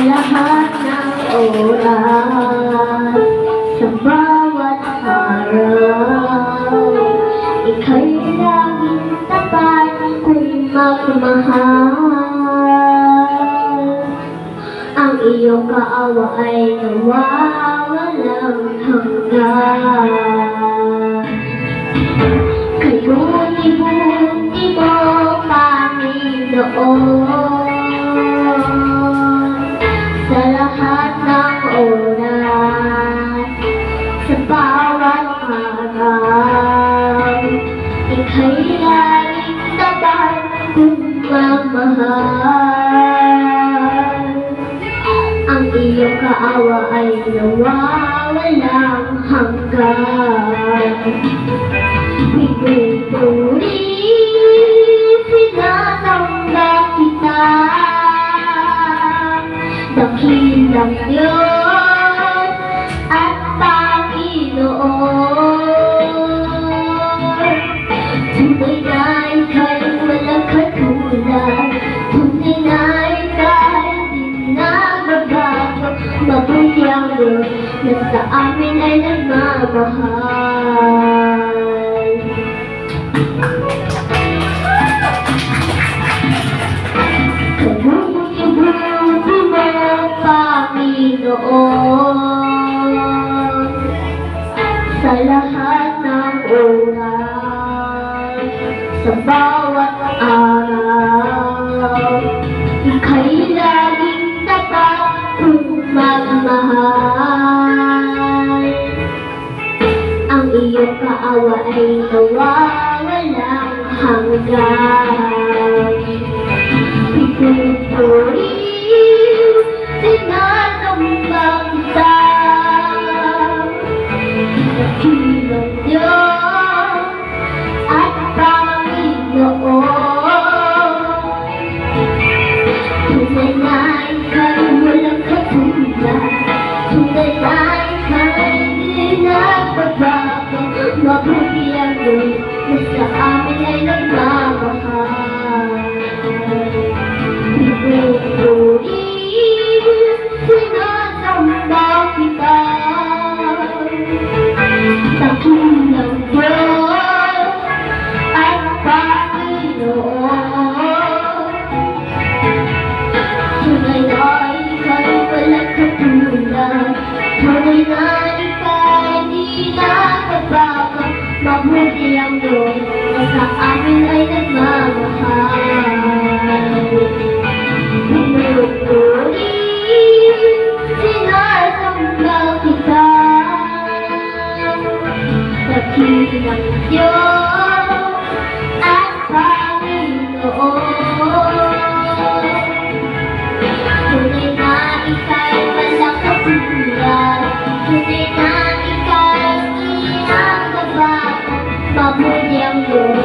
lahat ng oras, sa bawat araw, ika'y laging tapat kung magmahal. Ang iyong kaawa ay nawawalang hanggan. Kayo'y ibuti mo, Panginoon, sa lahat ng oras, sa bawat araw, ika'y laging tapat kung magmahal. Ang iyong kaawa ay nawawalang hanggan. Pinupuri, sinasamba kita, dakilang Diyos at Panginoon. Tunay na ika'y walang katulad, tunay na ika'y di nagbabago. Mabuti ang Diyos na sa amin ay nagmamahal. Kabuti mo, Panginoon, sa lahat ng oras, sa bawat araw, ika'y laging tapat kung magmahal. Ang iyong kaawa ay nawawalang hanggan. Pinupuri, sinasamba kita, dakilang Diyos at Panginoon. Tunay na ika'y walang katulad, tunay na ika'y di nagbabago. Mabuti ang Diyos na sa amin ay nagmamahal. Pinupuri, sinasamba kita, dakilang Diyos at Panginoon. Tunay na ika'y walang katulad, tunay na ika'y di nagbabago. Mabuti ang Diyos na sa amin ay nagmamahal. Pinupuri, sinasamba kita, dakilang Diyos at Panginoon. Tunay na ika'y walang katulad, tunay na ika'y di nagbabago. Mabuti ang Diyos